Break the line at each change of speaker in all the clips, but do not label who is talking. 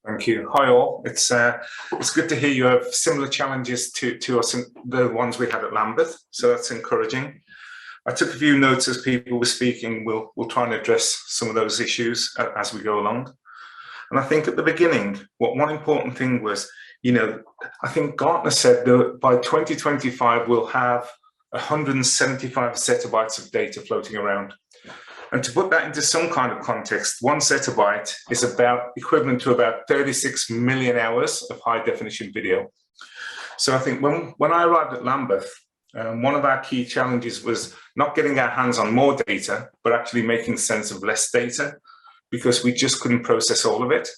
Thank you. Hi all. It's good to hear you have similar challenges to us, the ones we had at Lambeth. So that's encouraging. I took a few notes as people were speaking. We'll try and address some of those issues as we go along. And I think at the beginning, one important thing was, I think Gartner said that by 2025 we'll have 175 zettabytes of data floating around. And to put that into some kind of context, 1 zettabyte is about equivalent to about 36 million hours of high definition video. So I think when I arrived at Lambeth, one of our key challenges was not getting our hands on more data, but actually making sense of less data, because we just couldn't process all of it.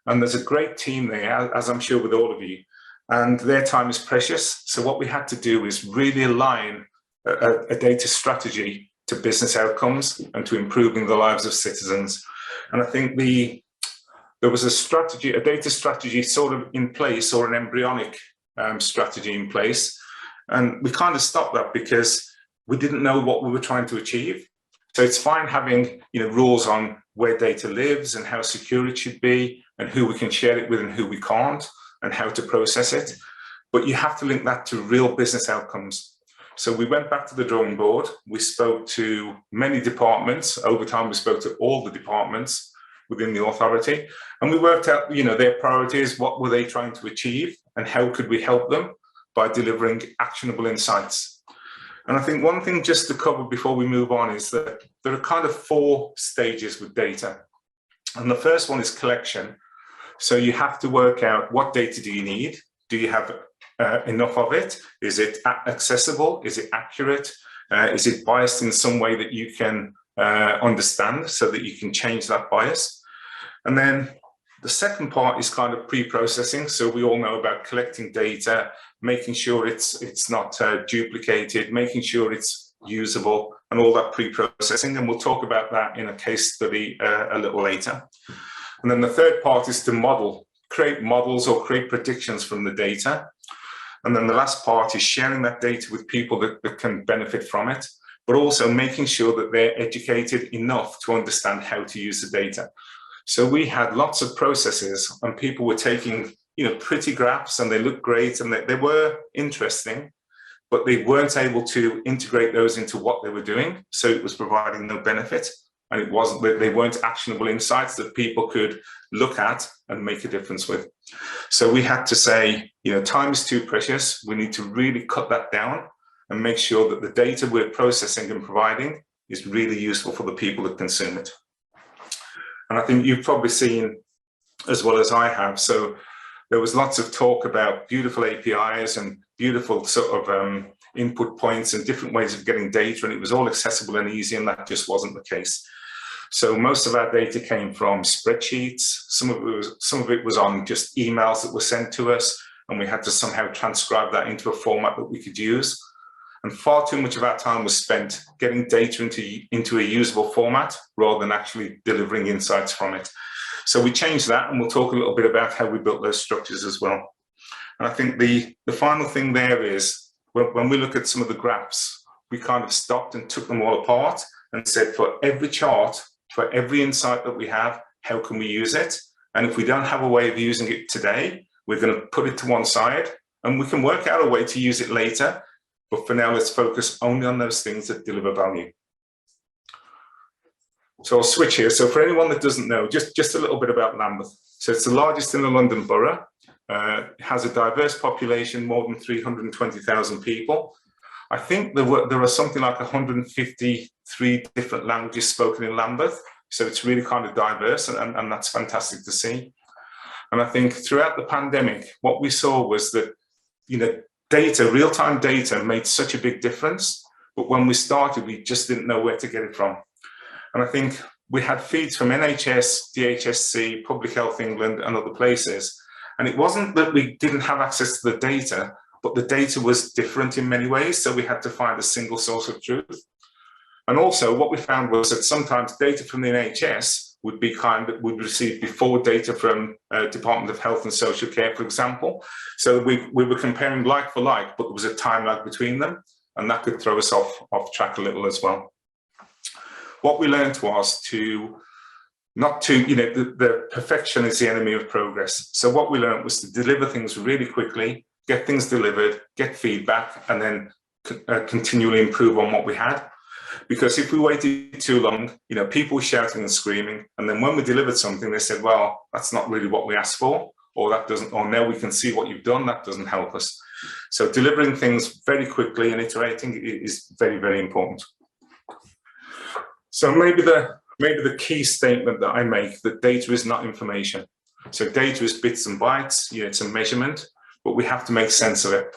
And there's a great team there, as I'm sure with all of you, and their time is precious. So what we had to do is really align a data strategy to business outcomes and to improving the lives of citizens. And I think there was a data strategy sort of in place, or an embryonic strategy in place. And we kind of stopped that because we didn't know what we were trying to achieve. So it's fine having rules on where data lives and how secure it should be and who we can share it with and who we can't and how to process it. But you have to link that to real business outcomes. So we went back to the drawing board. We spoke to many departments. Over time, we spoke to all the departments within the authority, and we worked out, their priorities, what were they trying to achieve, and how could we help them by delivering actionable insights. And I think one thing just to cover before we move on is that there are kind of 4 stages with data. And the first one is collection. So you have to work out, what data do you need? Do you have enough of it? Is it accessible? Is it accurate? Is it biased in some way that you can understand so that you can change that bias? And then the second part is kind of pre-processing. So we all know about collecting data, making sure it's not duplicated, making sure it's usable, and all that pre-processing. And we'll talk about that in a case study a little later. And then the third part is to create models or create predictions from the data. And then the last part is sharing that data with people that can benefit from it, but also making sure that they're educated enough to understand how to use the data. So we had lots of processes, and people were taking pretty graphs, and they looked great and they were interesting, but they weren't able to integrate those into what they were doing. So it was providing no benefit, and they weren't actionable insights that people could look at and make a difference with. So we had to say, time is too precious. We need to really cut that down and make sure that the data we're processing and providing is really useful for the people that consume it. And I think you've probably seen, as well as I have, so there was lots of talk about beautiful APIs and beautiful sort of input points and different ways of getting data, and it was all accessible and easy, and that just wasn't the case. So most of our data came from spreadsheets. Some of it was on just emails that were sent to us, and we had to somehow transcribe that into a format that we could use. And far too much of our time was spent getting data into a usable format rather than actually delivering insights from it. So we changed that, and we'll talk a little bit about how we built those structures as well. And I think the final thing there is, when we look at some of the graphs, we kind of stopped and took them all apart and said, for every chart, for every insight that we have, how can we use it? And if we don't have a way of using it today, we're going to put it to one side, and we can work out a way to use it later. But for now, let's focus only on those things that deliver value. So I'll switch here. So for anyone that doesn't know, just a little bit about Lambeth. So it's the largest in the London borough. It has a diverse population, more than 320,000 people. I think there are something like 153 different languages spoken in Lambeth. So it's really kind of diverse, and that's fantastic to see. And I think throughout the pandemic, what we saw was that, data, real-time data made such a big difference. But when we started, we just didn't know where to get it from. And I think we had feeds from NHS, DHSC, Public Health England, and other places. And it wasn't that we didn't have access to the data, but the data was different in many ways. So we had to find a single source of truth. And also what we found was that sometimes data from the NHS would would receive before data from Department of Health and Social Care, for example. So we were comparing like for like, but there was a time lag between them, and that could throw us off track a little as well. What we learned was to not to, the perfection is the enemy of progress. So what we learned was to deliver things really quickly, get things delivered, get feedback, and then continually improve on what we had. Because if we waited too long, people were shouting and screaming, and then when we delivered something, they said, well, that's not really what we asked for, or that doesn't, or now we can see what you've done, that doesn't help us. So delivering things very quickly and iterating is very, very important. So maybe the key statement that I make, that data is not information. So data is bits and bytes, it's a measurement, but we have to make sense of it.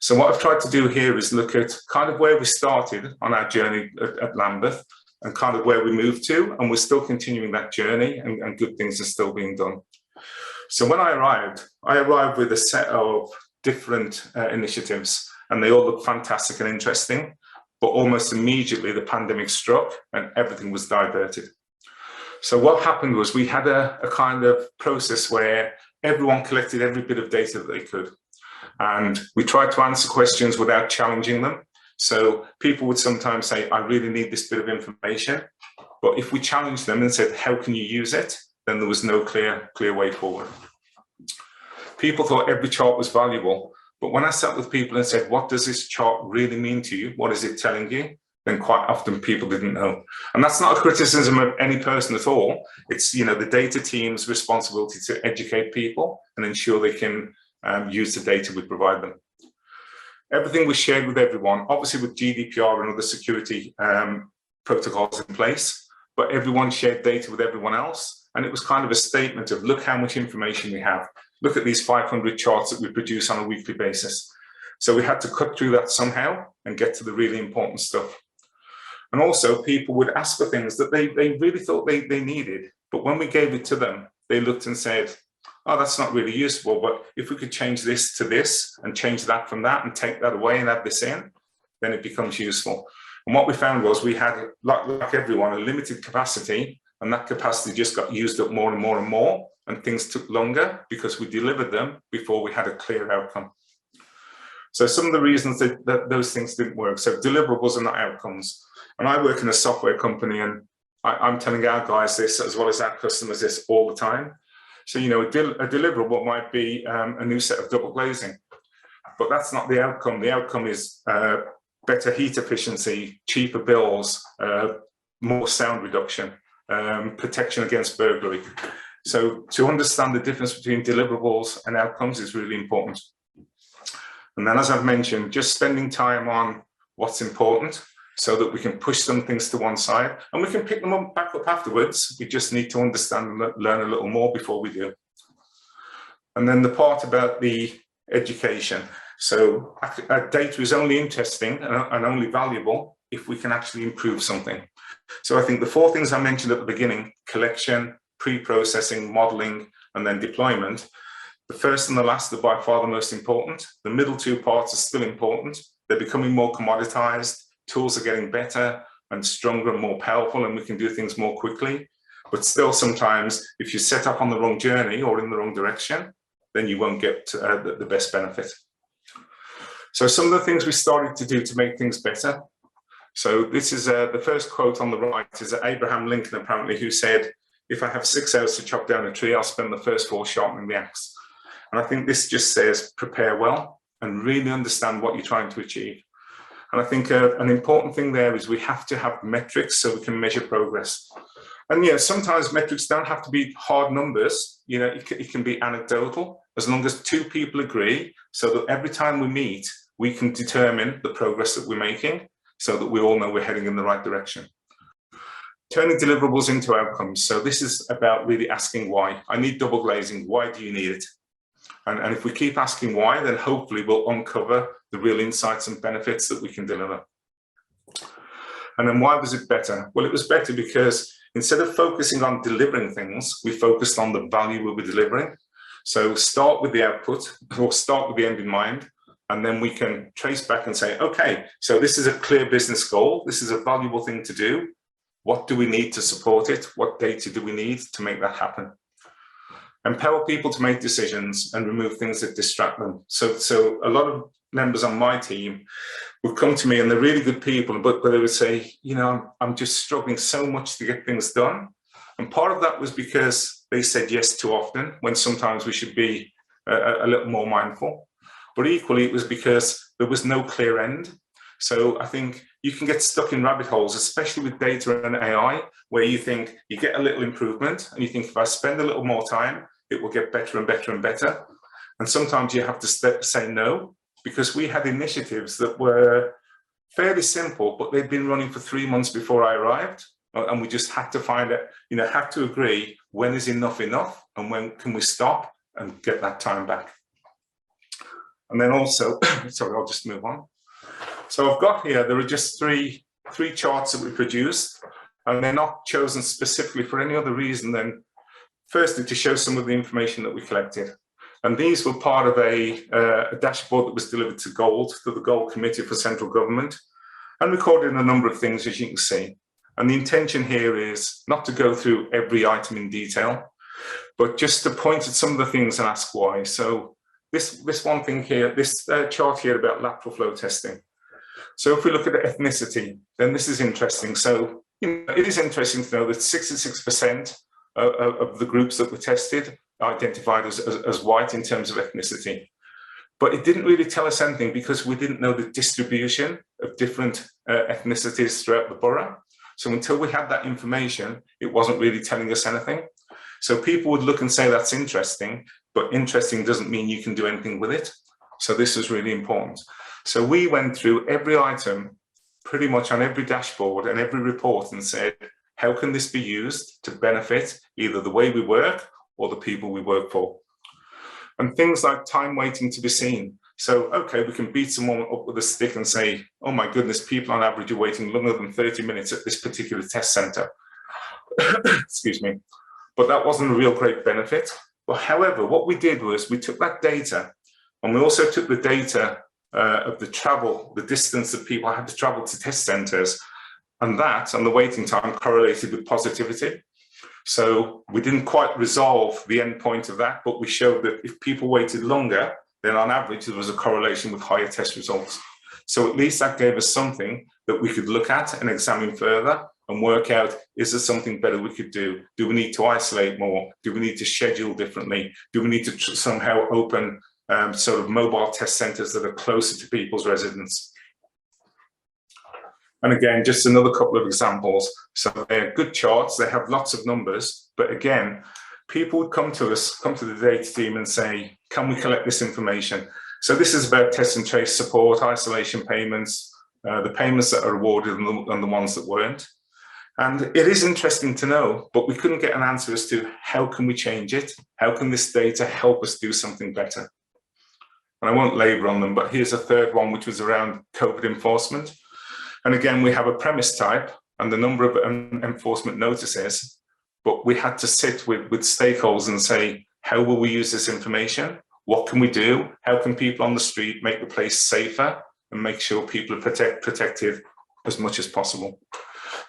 So what I've tried to do here is look at kind of where we started on our journey at Lambeth and kind of where we moved to, and we're still continuing that journey, and good things are still being done. So when I arrived with a set of different initiatives, and they all look fantastic and interesting, but almost immediately the pandemic struck and everything was diverted. So what happened was we had a kind of process where everyone collected every bit of data that they could. And we tried to answer questions without challenging them. So people would sometimes say, I really need this bit of information. But if we challenged them and said, how can you use it? Then there was no clear way forward. People thought every chart was valuable. But when I sat with people and said, what does this chart really mean to you? What is it telling you? Then quite often people didn't know. And that's not a criticism of any person at all. It's, the data team's responsibility to educate people and ensure they can use the data we provide them. Everything was shared with everyone, obviously with GDPR and other security protocols in place, but everyone shared data with everyone else. And it was kind of a statement of, look how much information we have. Look at these 500 charts that we produce on a weekly basis. So we had to cut through that somehow and get to the really important stuff. And also people would ask for things that they really thought they needed. But when we gave it to them, they looked and said, oh, that's not really useful, but if we could change this to this and change that from that and take that away and add this in, then it becomes useful. And what we found was we had, like everyone, a limited capacity, and that capacity just got used up more and more and more, and things took longer because we delivered them before we had a clear outcome. So some of the reasons that those things didn't work, so deliverables are not outcomes. And I work in a software company, and I'm telling our guys this as well as our customers this all the time. So, a deliverable might be a new set of double glazing, but that's not the outcome. The outcome is better heat efficiency, cheaper bills, more sound reduction, protection against burglary. So to understand the difference between deliverables and outcomes is really important. And then, as I've mentioned, just spending time on what's important so that we can push some things to one side and we can pick them up back up afterwards. We just need to understand and learn a little more before we do. And then the part about the education. So data is only interesting and only valuable if we can actually improve something. So I think the four things I mentioned at the beginning, collection, pre-processing, modeling, and then deployment, the first and the last are by far the most important. The middle two parts are still important. They're becoming more commoditized. Tools are getting better and stronger and more powerful, and we can do things more quickly. But still, sometimes, if you set up on the wrong journey or in the wrong direction, then you won't get the best benefit. So some of the things we started to do to make things better. So this is the first quote on the right is Abraham Lincoln, apparently, who said, if I have 6 hours to chop down a tree, I'll spend the first 4 sharpening the axe. And I think this just says prepare well and really understand what you're trying to achieve. And I think an important thing there is we have to have metrics so we can measure progress. And sometimes metrics don't have to be hard numbers. It can be anecdotal, as long as 2 people agree, so that every time we meet, we can determine the progress that we're making, so that we all know we're heading in the right direction. Turning deliverables into outcomes. So this is about really asking why. I need double glazing. Why do you need it? And if we keep asking why, then hopefully we'll uncover the real insights and benefits that we can deliver. And then why was it better? Well, it was better because instead of focusing on delivering things, we focused on the value we were delivering. So start with the output, or start with the end in mind, and then we can trace back and say, okay, so this is a clear business goal. This is a valuable thing to do. What do we need to support it? What data do we need to make that happen? Empower people to make decisions and remove things that distract them. So a lot of members on my team would come to me, and they're really good people, but they would say, I'm just struggling so much to get things done. And part of that was because they said yes too often, when sometimes we should be a little more mindful. But equally, it was because there was no clear end. So I think you can get stuck in rabbit holes, especially with data and AI, where you think you get a little improvement and you think if I spend a little more time, it will get better and better and better. And sometimes you have to say no, because we had initiatives that were fairly simple, but they'd been running for 3 months before I arrived. And we just had to find it, had to agree when is enough and when can we stop and get that time back. And then also, sorry, I'll just move on. So I've got here, there are just three charts that we produced, and they're not chosen specifically for any other reason than firstly to show some of the information that we collected. And these were part of a dashboard that was delivered to the Gold Committee for Central Government, and recorded a number of things, as you can see. And the intention here is not to go through every item in detail, but just to point at some of the things and ask why. So this one thing here, this chart here about lateral flow testing. So if we look at ethnicity, then this is interesting. So it is interesting to know that 66% of the groups that were tested are identified as white in terms of ethnicity. But it didn't really tell us anything because we didn't know the distribution of different ethnicities throughout the borough. So until we had that information, it wasn't really telling us anything. So people would look and say, that's interesting, but interesting doesn't mean you can do anything with it. So this is really important. So we went through every item, pretty much on every dashboard and every report, and said, how can this be used to benefit either the way we work or the people we work for? And things like time waiting to be seen. So, okay, we can beat someone up with a stick and say, oh my goodness, people on average are waiting longer than 30 minutes at this particular test center. Excuse me. But that wasn't a real great benefit. But however, what we did was we took that data, and we also took the data of the travel, the distance that people had to travel to test centers, and that and the waiting time correlated with positivity. So we didn't quite resolve the end point of that, but we showed that if people waited longer, then on average, there was a correlation with higher test results. So at least that gave us something that we could look at and examine further and work out, is there something better we could do? Do we need to isolate more? Do we need to schedule differently? Do we need to somehow open sort of mobile test centers that are closer to people's residents? And again, just another couple of examples. So they're good charts, they have lots of numbers, but again, people would come to us, come to the data team and say, can we collect this information? So this is about test and trace support, isolation payments, the payments that are awarded and the ones that weren't. And it is interesting to know, but we couldn't get an answer as to how can we change it? How can this data help us do something better? And I won't labor on them, but here's a third one, which was around COVID enforcement. And again, we have a premise type and the number of enforcement notices, but we had to sit with stakeholders and say, how will we use this information? What can we do? How can people on the street make the place safer and make sure people are protected as much as possible?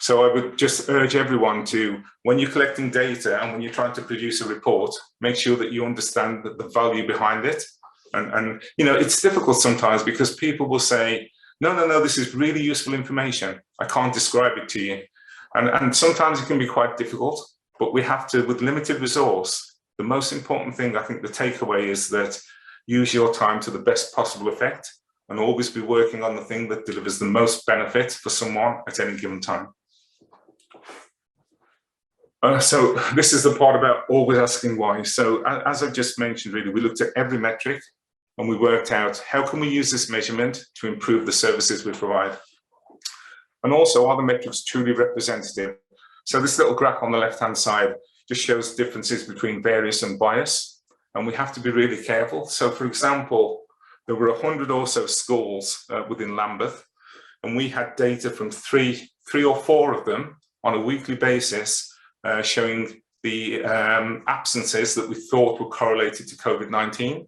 So I would just urge everyone to, when you're collecting data and when you're trying to produce a report, make sure that you understand the value behind it. And it's difficult sometimes because people will say, no, this is really useful information. I can't describe it to you. And sometimes it can be quite difficult, but we have to, with limited resource, the most important thing, I think the takeaway is that use your time to the best possible effect and always be working on the thing that delivers the most benefit for someone at any given time. So this is the part about always asking why. So as I've just mentioned, really, we looked at every metric and we worked out how can we use this measurement to improve the services we provide. And also, are the metrics truly representative? So this little graph on the left-hand side just shows differences between variance and bias, and we have to be really careful. So for example, there were 100 or so schools within Lambeth, and we had data from three or four of them on a weekly basis showing the absences that we thought were correlated to COVID-19.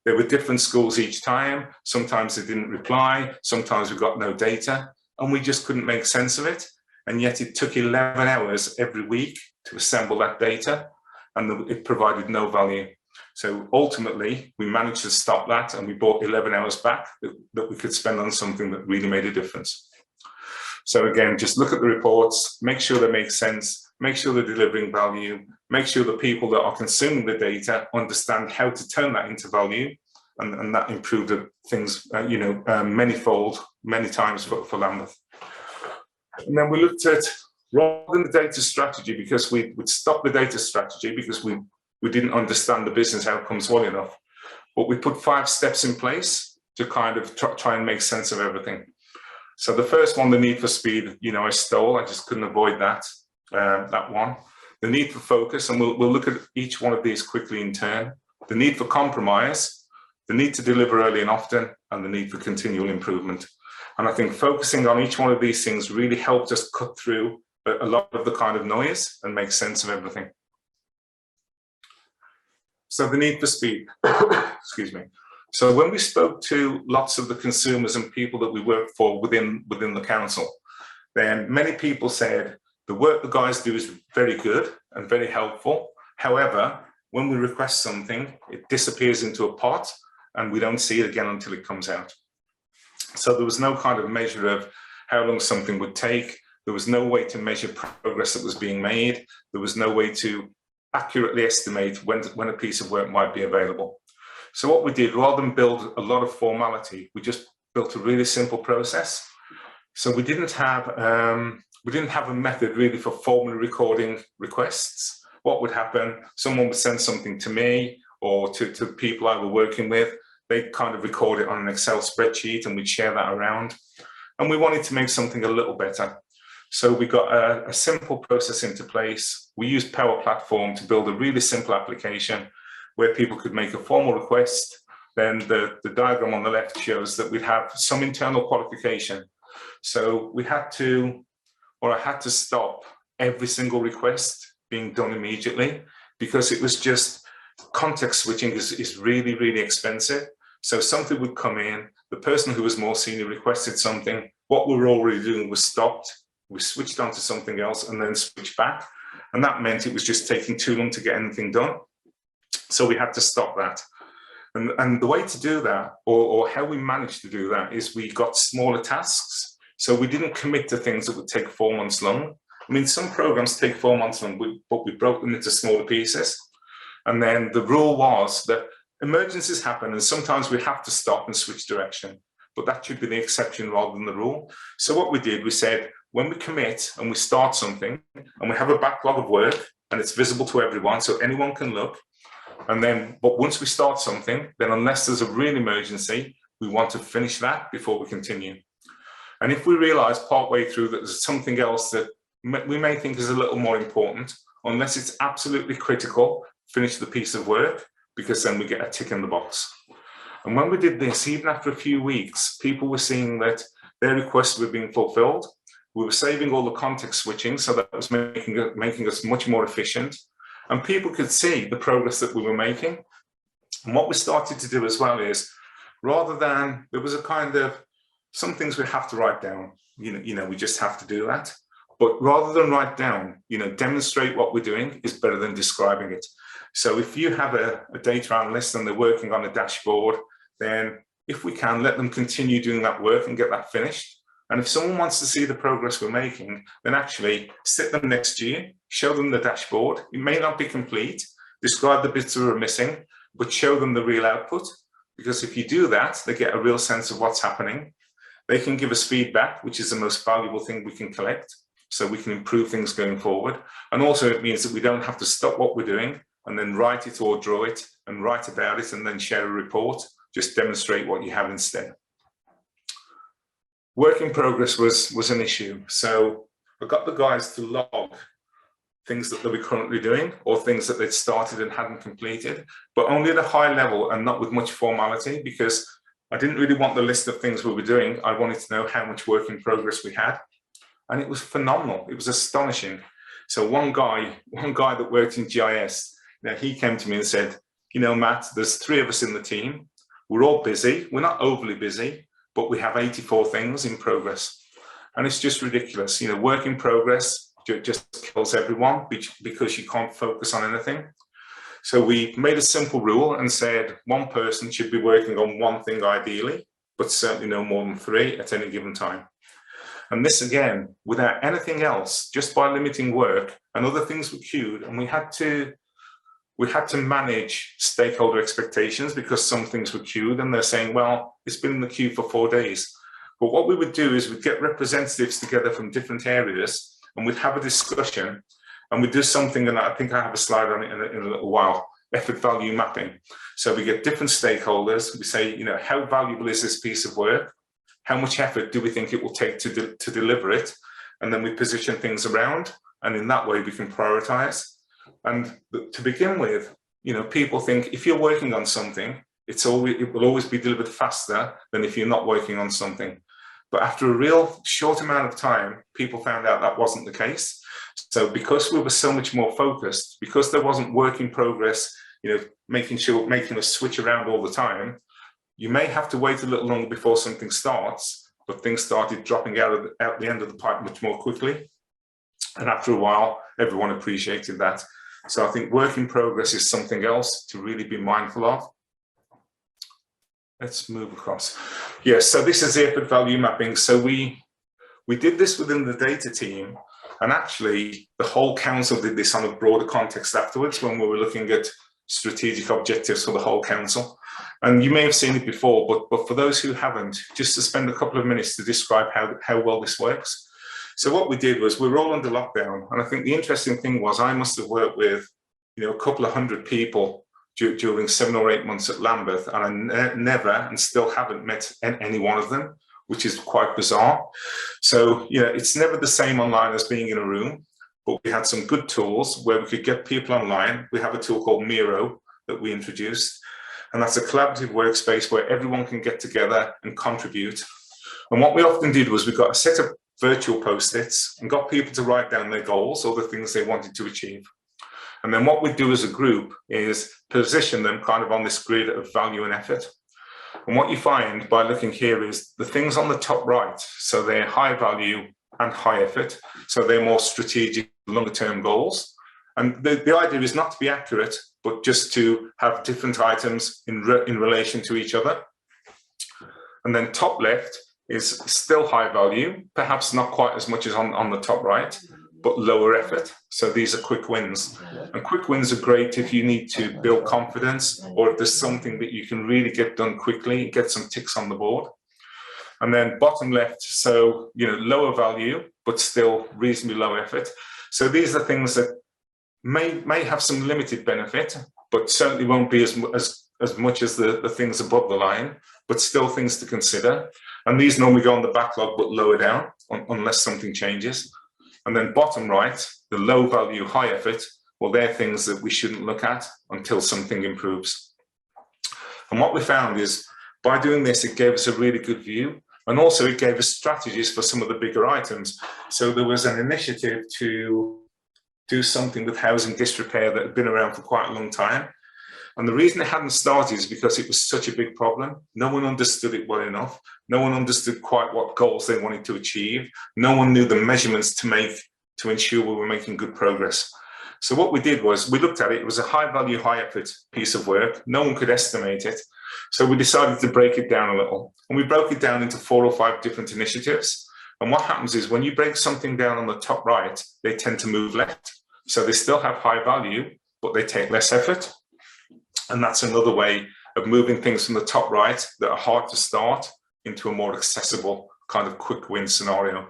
There were different schools each time. Sometimes they didn't reply, sometimes we got no data, and we just couldn't make sense of it. And yet it took 11 hours every week to assemble that data, and it provided no value. So ultimately, we managed to stop that, and we bought 11 hours back that we could spend on something that really made a difference. So again, just look at the reports, make sure they make sense, make sure they're delivering value, make sure the people that are consuming the data understand how to turn that into value, and that improved things, many-fold, many times for Lambeth. And then we looked at, rather than the data strategy, because we'd stopped the data strategy because we didn't understand the business outcomes well enough, but we put 5 steps in place to kind of try and make sense of everything. So the first one, the need for speed, I stole. I just couldn't avoid that one. The need for focus, and we'll look at each one of these quickly in turn. The need for compromise, the need to deliver early and often, and the need for continual improvement. And I think focusing on each one of these things really helped us cut through a lot of the kind of noise and make sense of everything. So the need for speed, excuse me. So when we spoke to lots of the consumers and people that we work for within the council, then many people said the work the guys do is very good and very helpful. However, when we request something, it disappears into a pot and we don't see it again until it comes out. So there was no kind of measure of how long something would take. There was no way to measure progress that was being made. There was no way to accurately estimate when a piece of work might be available. So what we did, rather than build a lot of formality, we just built a really simple process. So we didn't have a method really for formally recording requests. What would happen? Someone would send something to me or to people I were working with. They'd kind of record it on an Excel spreadsheet and we'd share that around. And we wanted to make something a little better. So we got a simple process into place. We used Power Platform to build a really simple application where people could make a formal request. Then the diagram on the left shows that we'd have some internal qualification. So I had to stop every single request being done immediately, because it was just, context switching is really, really expensive. So something would come in, the person who was more senior requested something, what we were already doing was stopped, we switched on to something else and then switched back. And that meant it was just taking too long to get anything done. So we had to stop that. And the way to do that, or how we managed to do that, is we got smaller tasks. So we didn't commit to things that would take 4 months long. I mean, some programs take 4 months long, but we broke them into smaller pieces. And then the rule was that emergencies happen and sometimes we have to stop and switch direction, but that should be the exception rather than the rule. So what we did, we said, when we commit and we start something and we have a backlog of work and it's visible to everyone, so anyone can look, but once we start something, then unless there's a real emergency, we want to finish that before we continue. And if we realize partway through that there's something else that we may think is a little more important, unless it's absolutely critical, finish the piece of work, because then we get a tick in the box. And when we did this, even after a few weeks, people were seeing that their requests were being fulfilled. We were saving all the context switching, so that was making us much more efficient. And people could see the progress that we were making. And what we started to do as well is, rather than, there was a kind of, some things we have to write down, we just have to do that. But rather than write down, demonstrate what we're doing is better than describing it. So if you have a data analyst and they're working on a dashboard, then if we can, let them continue doing that work and get that finished. And if someone wants to see the progress we're making, then actually sit them next to you, show them the dashboard. It may not be complete, describe the bits that are missing, but show them the real output. Because if you do that, they get a real sense of what's happening. They can give us feedback, which is the most valuable thing we can collect, so we can improve things going forward. And also it means that we don't have to stop what we're doing and then write it or draw it and write about it and then share a report. Just demonstrate what you have instead. Work in progress was an issue. So I got the guys to log things that they were currently doing or things that they'd started and hadn't completed, but only at a high level and not with much formality, because I didn't really want the list of things we were doing. I wanted to know how much work in progress we had. And it was phenomenal. It was astonishing. So one guy that worked in GIS, he came to me and said, Matt, there's 3 of us in the team. We're all busy. We're not overly busy, but we have 84 things in progress. And it's just ridiculous. Work in progress just kills everyone because you can't focus on anything. So we made a simple rule and said one person should be working on one thing ideally, but certainly no more than 3 at any given time. And this again, without anything else, just by limiting work, and other things were queued, and we had to manage stakeholder expectations because some things were queued and they're saying, well, it's been in the queue for 4 days. But what we would do is we'd get representatives together from different areas and we'd have a discussion and we'd do something, and I think I have a slide on it in a little while, effort value mapping. So we get different stakeholders, we say, you know, how valuable is this piece of work? How much effort do we think it will take to deliver it? And then we position things around, and in that way we can prioritize. And to begin with, you know, people think if you're working on something, it will always be delivered faster than if you're not working on something. But after a real short amount of time, people found out that wasn't the case. So because we were so much more focused, because there wasn't work in progress, you know, making us switch around all the time, you may have to wait a little longer before something starts, but things started dropping out the end of the pipe much more quickly. And after a while, everyone appreciated that. So I think work in progress is something else to really be mindful of. Let's move across. Yes, so this is the effort value mapping. So we did this within the data team, and actually the whole council did this on a broader context afterwards when we were looking at strategic objectives for the whole council. And you may have seen it before, but for those who haven't, just to spend a couple of minutes to describe how well this works. So what we did was we were all under lockdown, and I think the interesting thing was I must have worked with, you know, a couple of hundred people during 7 or 8 months at Lambeth, and I never and still haven't met any one of them, which is quite bizarre. So, you know, it's never the same online as being in a room, but we had some good tools where we could get people online. We have a tool called Miro that we introduced, and that's a collaborative workspace where everyone can get together and contribute. And what we often did was we got a set of virtual post-its and got people to write down their goals or the things they wanted to achieve. And then what we do as a group is position them kind of on this grid of value and effort. And what you find by looking here is the things on the top right, so they're high value and high effort, so they're more strategic, longer term goals. And the idea is not to be accurate, but just to have different items in relation to each other. And then top left is still high value, perhaps not quite as much as on the top right, but lower effort. So these are quick wins. And quick wins are great if you need to build confidence, or if there's something that you can really get done quickly, get some ticks on the board. And then bottom left, so, you know, lower value, but still reasonably low effort. So these are things that may have some limited benefit, but certainly won't be as much as the things above the line, but still things to consider. And these normally go on the backlog, but lower down unless something changes. And then bottom right, the low value, high effort, well, they're things that we shouldn't look at until something improves. And what we found is by doing this, it gave us a really good view. And also it gave us strategies for some of the bigger items. So there was an initiative to do something with housing disrepair that had been around for quite a long time. And the reason it hadn't started is because it was such a big problem. No one understood it well enough. No one understood quite what goals they wanted to achieve. No one knew the measurements to make to ensure we were making good progress. So what we did was we looked at it. It was a high value, high effort piece of work. No one could estimate it. So we decided to break it down a little. And we broke it down into 4 or 5 different initiatives. And what happens is when you break something down on the top right, they tend to move left. So they still have high value, but they take less effort. And that's another way of moving things from the top right that are hard to start into a more accessible kind of quick win scenario.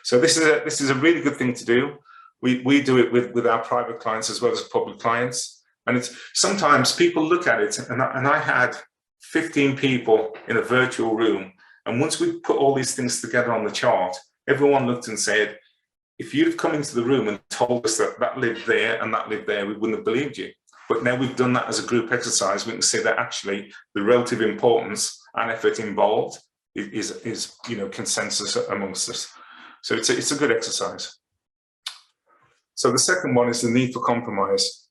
So this is a really good thing to do. We do it with our private clients as well as public clients. And it's sometimes people look at it, and I had 15 people in a virtual room. And once we put all these things together on the chart, everyone looked and said, if you'd have come into the room and told us that lived there and that lived there, we wouldn't have believed you. But now we've done that as a group exercise, we can see that actually the relative importance and effort involved is you know, consensus amongst us. So it's a good exercise. So the second one is the need for compromise.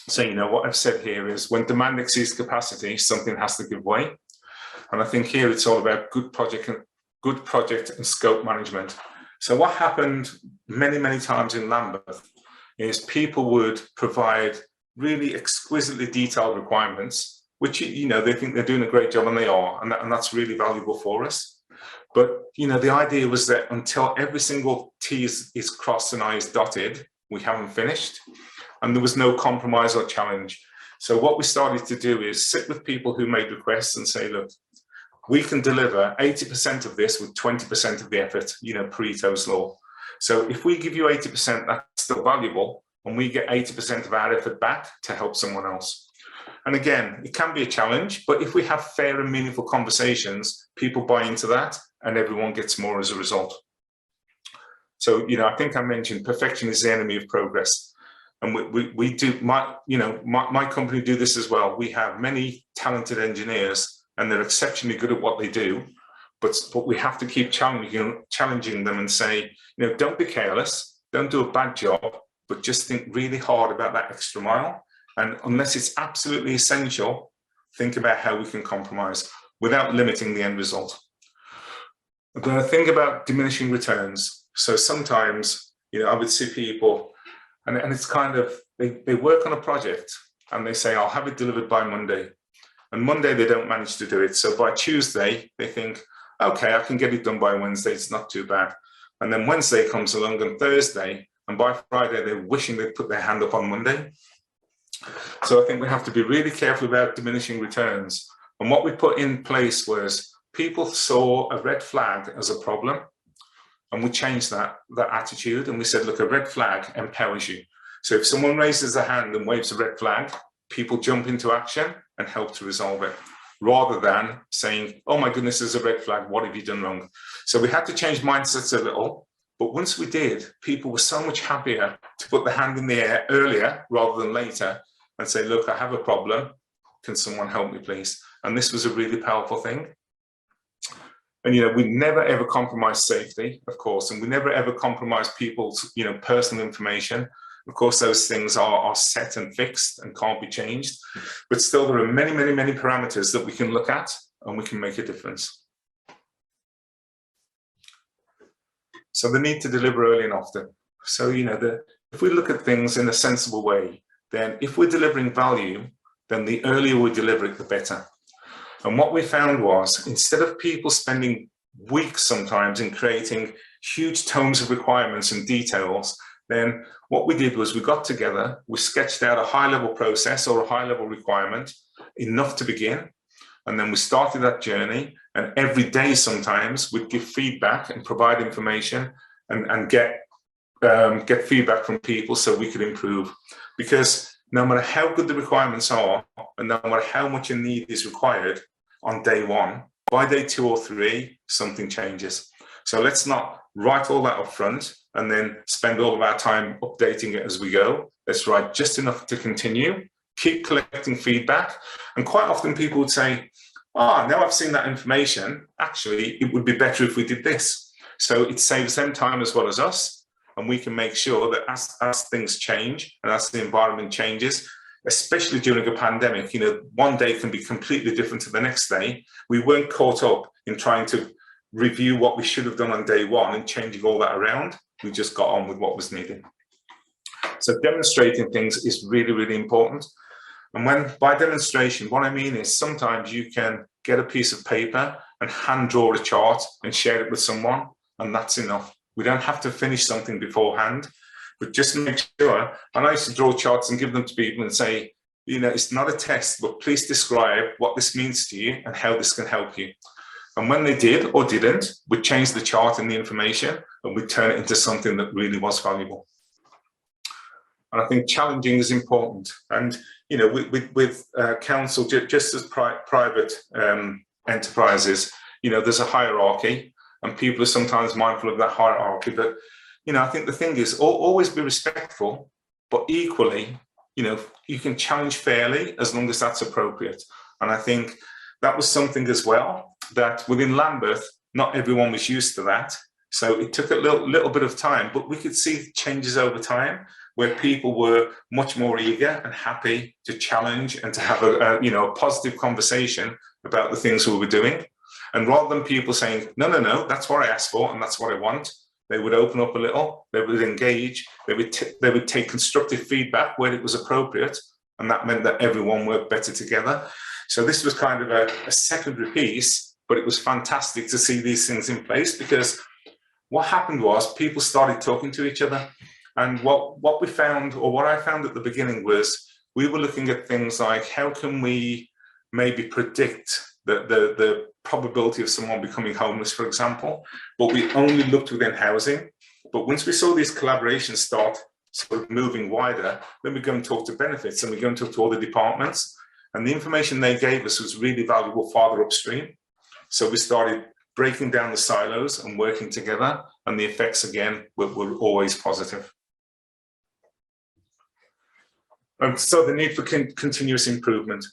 So, you know, what I've said here is when demand exceeds capacity, something has to give way. And I think here it's all about good project and scope management. So what happened many times in Lambeth is people would provide really exquisitely detailed requirements, which, you know, they think they're doing a great job, and they are, and that's really valuable for us. But, you know, the idea was that until every single T is crossed and I is dotted, we haven't finished. And there was no compromise or challenge. So what we started to do is sit with people who made requests and say, look, we can deliver 80% of this with 20% of the effort, you know, Pareto's law. So if we give you 80%, that's still valuable, and we get 80% of our effort back to help someone else. And again, it can be a challenge, but if we have fair and meaningful conversations, people buy into that and everyone gets more as a result. So, you know, I think I mentioned perfection is the enemy of progress. And we do, my company do this as well. We have many talented engineers and they're exceptionally good at what they do, but we have to keep challenging them and say, you know, don't be careless, don't do a bad job, but just think really hard about that extra mile. And unless it's absolutely essential, think about how we can compromise without limiting the end result. The thing about diminishing returns. So sometimes, you know, I would see people and it's kind of, they work on a project and they say, I'll have it delivered by Monday. And Monday, they don't manage to do it. So by Tuesday, they think, okay, I can get it done by Wednesday. It's not too bad. And then Wednesday comes along and Thursday, and by Friday, they're wishing they'd put their hand up on Monday. So I think we have to be really careful about diminishing returns. And what we put in place was people saw a red flag as a problem. And we changed that attitude. And we said, look, a red flag empowers you. So if someone raises a hand and waves a red flag, people jump into action and help to resolve it, rather than saying, oh my goodness, there's a red flag, what have you done wrong? So we had to change mindsets a little. But once we did, people were so much happier to put the hand in the air earlier rather than later and say, look, I have a problem. Can someone help me, please? And this was a really powerful thing. And, you know, we never, ever compromise safety, of course, and we never, ever compromise people's, you know, personal information. Of course, those things are set and fixed and can't be changed. But still, there are many, many, many parameters that we can look at and we can make a difference. So the need to deliver early and often. So, you know, if we look at things in a sensible way, then if we're delivering value, then the earlier we deliver it, the better. And what we found was, instead of people spending weeks sometimes in creating huge tomes of requirements and details, then what we did was we got together, we sketched out a high-level process or a high-level requirement, enough to begin, and then we started that journey, and every day sometimes we'd give feedback and provide information and get feedback from people so we could improve. Because no matter how good the requirements are, and no matter how much a need is required on day one, by day 2 or 3, something changes. So let's not write all that up front and then spend all of our time updating it as we go. Let's write just enough to continue, keep collecting feedback. And quite often people would say, now I've seen that information, actually, it would be better if we did this. So it saves them time as well as us. And we can make sure that as things change and as the environment changes, especially during a pandemic, you know, one day can be completely different to the next day. We weren't caught up in trying to review what we should have done on day one and changing all that around. We just got on with what was needed. So demonstrating things is really, really important. And by demonstration, what I mean is sometimes you can get a piece of paper and hand draw a chart and share it with someone, and that's enough. We don't have to finish something beforehand, but just make sure. And I used to draw charts and give them to people and say, you know, it's not a test, but please describe what this means to you and how this can help you. And when they did or didn't, we'd change the chart and the information and we'd turn it into something that really was valuable. And I think challenging is important. And, you know, with council, just as private enterprises, you know, there's a hierarchy and people are sometimes mindful of that hierarchy. But, you know, I think the thing is always be respectful, but equally, you know, you can challenge fairly as long as that's appropriate. And I think that was something as well that within Lambeth, not everyone was used to that. So it took a little bit of time, but we could see changes over time where people were much more eager and happy to challenge and to have a positive conversation about the things we were doing. And rather than people saying, no, that's what I asked for and that's what I want, they would open up a little, they would engage, they would take constructive feedback where it was appropriate, and that meant that everyone worked better together. So this was kind of a secondary piece, but it was fantastic to see these things in place, because what happened was people started talking to each other. And what we found, or what I found at the beginning, was we were looking at things like, how can we maybe predict the probability of someone becoming homeless, for example, but we only looked within housing. But once we saw these collaborations start sort of moving wider, then we go and talk to benefits, and we go and talk to all the departments. And the information they gave us was really valuable farther upstream. So we started breaking down the silos and working together, and the effects again were always positive. So the need for continuous improvement.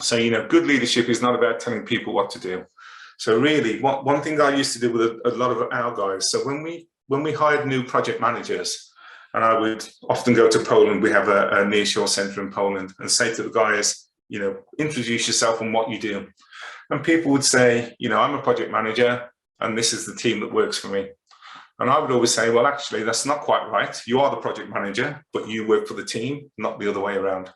So, you know, good leadership is not about telling people what to do. So really, one thing I used to do with a lot of our guys, so when we hired new project managers, and I would often go to Poland, we have a nearshore center in Poland, and say to the guys, you know, introduce yourself and what you do. And people would say, you know, I'm a project manager, and this is the team that works for me. And I would always say, well, actually, that's not quite right. You are the project manager, but you work for the team, not the other way around.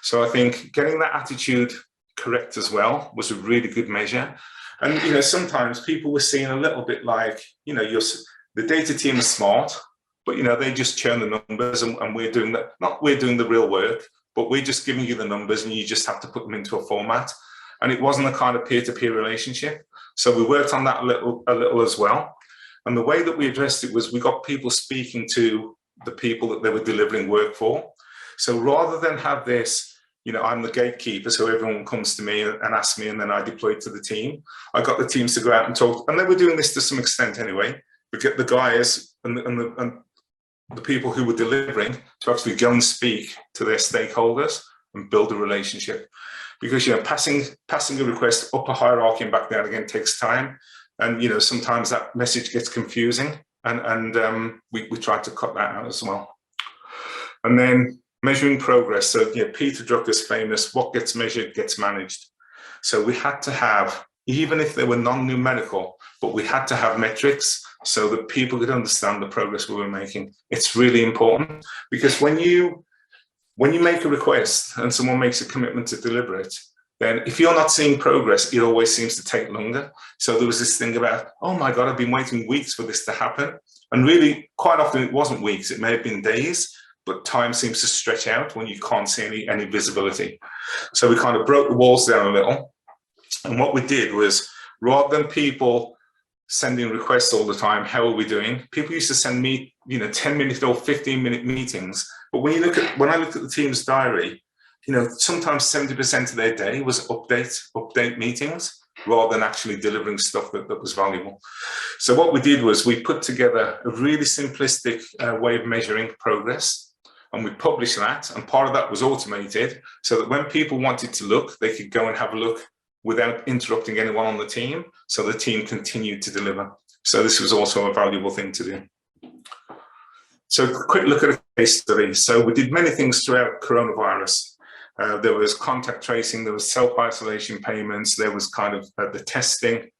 So I think getting that attitude correct as well was a really good measure. And, you know, sometimes people were seeing a little bit like, you know, the data team is smart, but, you know, they just churn the numbers, and we're doing that. Not we're doing the real work, but we're just giving you the numbers, and you just have to put them into a format. And it wasn't a kind of peer-to-peer relationship. So we worked on that a little as well. And the way that we addressed it was we got people speaking to the people that they were delivering work for. So rather than have this, you know, I'm the gatekeeper, so everyone comes to me and asks me, and then I deploy it to the team, I got the teams to go out and talk. And they were doing this to some extent anyway, but get the guys and the people who were delivering to actually go and speak to their stakeholders and build a relationship. Because, you know, passing a request up a hierarchy and back down again takes time. And, you know, sometimes that message gets confusing, and we tried to cut that out as well. And then measuring progress. So, you know, Peter Drucker's famous, what gets measured gets managed. So we had to have, even if they were non-numerical, but we had to have metrics so that people could understand the progress we were making. It's really important, because when you make a request and someone makes a commitment to deliver it, then if you're not seeing progress, it always seems to take longer. So there was this thing about, oh my God, I've been waiting weeks for this to happen. And really, quite often it wasn't weeks, it may have been days, but time seems to stretch out when you can't see any visibility. So we kind of broke the walls down a little. And what we did was, rather than people sending requests all the time, how are we doing? People used to send me, you know, 10-minute or 15-minute meetings. But when I looked at the team's diary, you know, sometimes 70% of their day was update meetings, rather than actually delivering stuff that was valuable. So what we did was we put together a really simplistic way of measuring progress, and we published that, and part of that was automated, so that when people wanted to look, they could go and have a look without interrupting anyone on the team, so the team continued to deliver. So this was also a valuable thing to do. So a quick look at a case study. So we did many things throughout coronavirus. There was contact tracing, there was self-isolation payments, there was kind of the testing.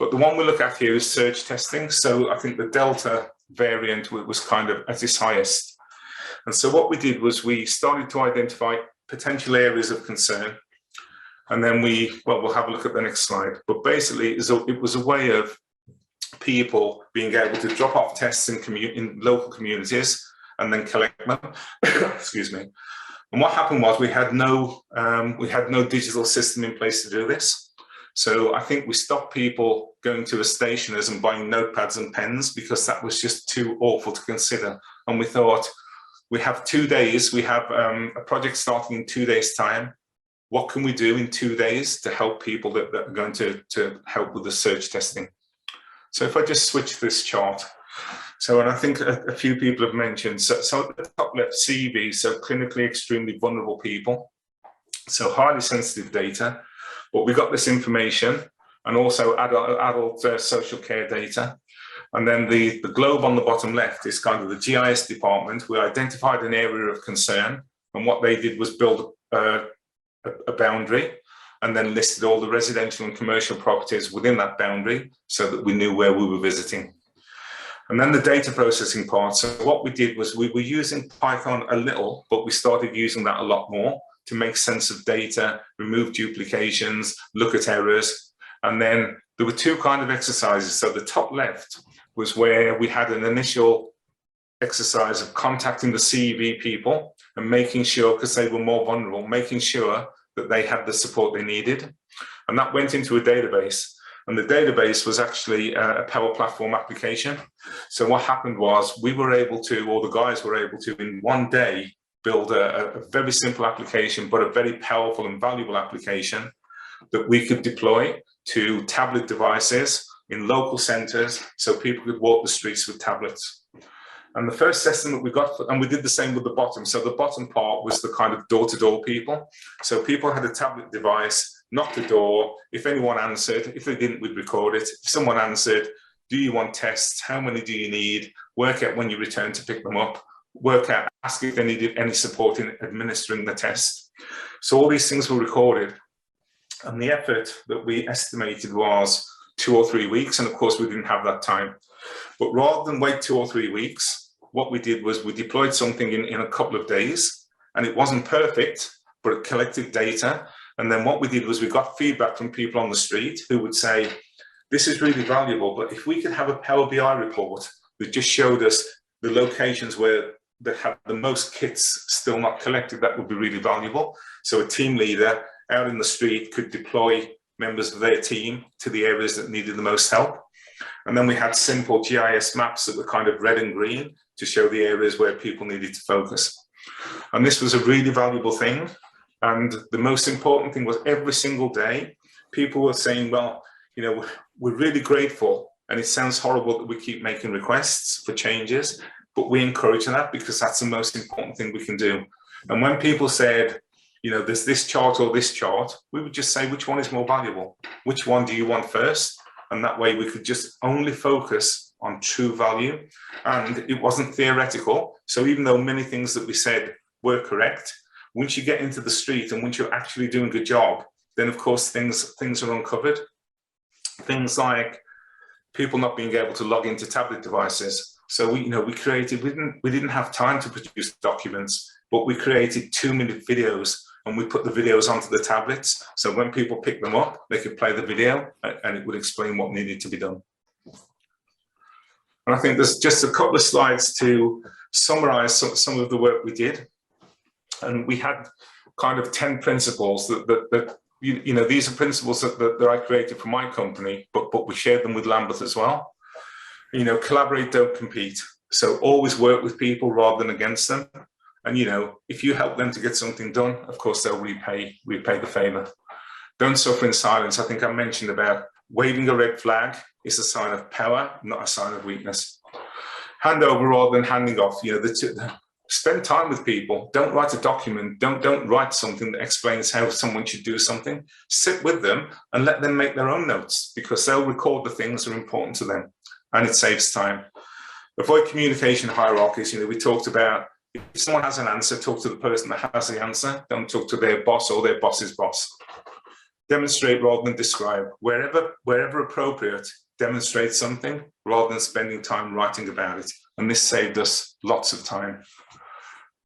But the one we look at here is surge testing. So I think the Delta variant was kind of at its highest. And so what we did was we started to identify potential areas of concern. And then we'll have a look at the next slide. But basically, it was a way of people being able to drop off tests in local communities and then collect them. Excuse me. And what happened was we had no digital system in place to do this. So I think we stopped people going to a stationer's and buying notepads and pens, because that was just too awful to consider. And we thought, we have 2 days, we have a project starting in 2 days' time. What can we do in 2 days to help people that are going to help with the surge testing? So if I just switch this chart. So, and I think a few people have mentioned, so at the top left, CV, so clinically extremely vulnerable people. So highly sensitive data, but we got this information, and also adult social care data. And then the globe on the bottom left is kind of the GIS department. We identified an area of concern, and what they did was build a boundary, and then listed all the residential and commercial properties within that boundary, so that we knew where we were visiting. And then the data processing part. So what we did was we were using Python a little, but we started using that a lot more to make sense of data, remove duplications, look at errors. And then there were two kind of exercises. So the top left was where we had an initial exercise of contacting the CEV people and making sure, because they were more vulnerable, making sure that they had the support they needed. And that went into a database. And the database was actually a Power Platform application. So what happened was we were able to, or the guys were able to, in one day, build a very simple application, but a very powerful and valuable application that we could deploy to tablet devices in local centres so people could walk the streets with tablets. And the first estimate we got, and we did the same with the bottom. So the bottom part was the kind of door-to-door people. So people had a tablet device, knocked the door. If anyone answered, if they didn't, we'd record it. If someone answered, do you want tests? How many do you need? Work out when you return to pick them up. Work out, ask if they needed any support in administering the test. So all these things were recorded. And the effort that we estimated was 2 or 3 weeks. And of course, we didn't have that time. But rather than wait 2 or 3 weeks, what we did was we deployed something in a couple of days, and it wasn't perfect, but it collected data. And then what we did was we got feedback from people on the street who would say, this is really valuable, but if we could have a Power BI report that just showed us the locations where they have the most kits still not collected, that would be really valuable. So a team leader out in the street could deploy members of their team to the areas that needed the most help. And then we had simple GIS maps that were kind of red and green to show the areas where people needed to focus. And this was a really valuable thing. And the most important thing was every single day, people were saying, well, you know, we're really grateful. And it sounds horrible that we keep making requests for changes, but we encourage that because that's the most important thing we can do. And when people said, you know, there's this chart or this chart, we would just say, which one is more valuable? Which one do you want first? And that way we could just only focus on true value. And it wasn't theoretical. So even though many things that we said were correct, once you get into the street and once you're actually doing a job, then of course things are uncovered. Things like people not being able to log into tablet devices. So we didn't have time to produce documents, but we created 2-minute videos and we put the videos onto the tablets. So when people pick them up, they could play the video and it would explain what needed to be done. And I think there's just a couple of slides to summarize some of the work we did. And we had kind of 10 principles that these are principles that I created for my company, but we shared them with Lambeth as well. You know, collaborate, don't compete. So always work with people rather than against them. And, you know, if you help them to get something done, of course, they'll repay the favor. Don't suffer in silence. I think I mentioned about waving a red flag is a sign of power, not a sign of weakness. Hand over rather than handing off. You know, spend time with people. Don't write a document. Don't write something that explains how someone should do something. Sit with them and let them make their own notes because they'll record the things that are important to them and it saves time. Avoid communication hierarchies. You know, we talked about if someone has an answer, talk to the person that has the answer. Don't talk to their boss or their boss's boss. Demonstrate rather than describe. Wherever appropriate, demonstrate something rather than spending time writing about it. And this saved us lots of time.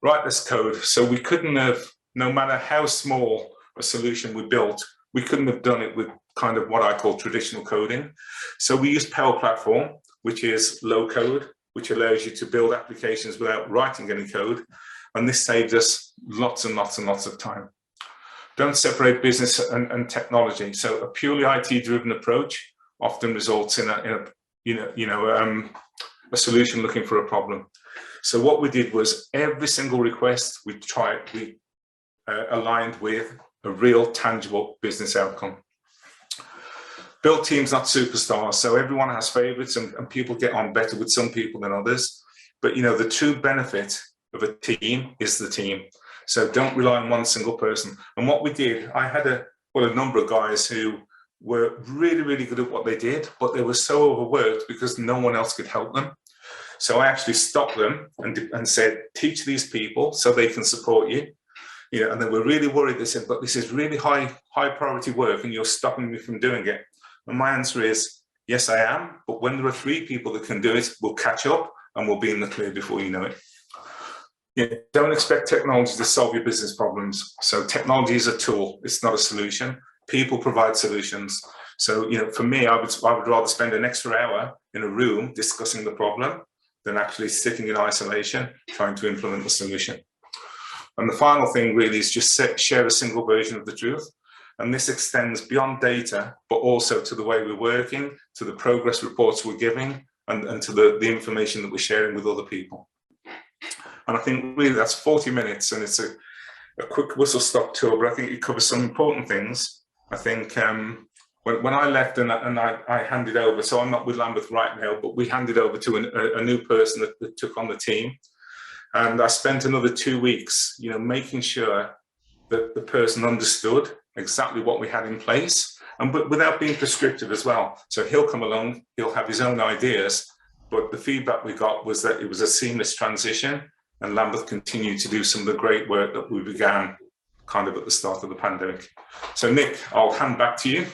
Write this code. So we couldn't have, no matter how small a solution we built, we couldn't have done it with kind of what I call traditional coding. So we used Power Platform, which is low code, which allows you to build applications without writing any code. And this saved us lots and lots and lots of time. Don't separate business and technology. So a purely IT-driven approach often results in a solution looking for a problem. So what we did was every single request we aligned with a real tangible business outcome. Build teams, not superstars. So everyone has favorites and people get on better with some people than others. But, you know, the true benefit of a team is the team. So don't rely on one single person. And what we did, I had a number of guys who were really, really good at what they did, but they were so overworked because no one else could help them. So I actually stopped them and said, teach these people so they can support you. You know, and they were really worried. They said, but this is really high priority work and you're stopping me from doing it. And my answer is, yes, I am. But when there are 3 people that can do it, we'll catch up and we'll be in the clear before you know it. You don't expect technology to solve your business problems. So technology is a tool. It's not a solution. People provide solutions. So, for me, I would rather spend an extra hour in a room discussing the problem than actually sitting in isolation trying to implement the solution. And the final thing really is just share a single version of the truth. And this extends beyond data, but also to the way we're working, to the progress reports we're giving, and to the information that we're sharing with other people. And I think really that's 40 minutes, and it's a quick whistle-stop tour, but I think it covers some important things. I think when I left and I handed over, so I'm not with Lambeth right now, but we handed over to a new person that took on the team. And I spent another 2 weeks, making sure that the person understood exactly what we had in place, but without being prescriptive as well. So he'll come along, he'll have his own ideas, but the feedback we got was that it was a seamless transition, and Lambeth continued to do some of the great work that we began kind of at the start of the pandemic. So Nick, I'll hand back to you.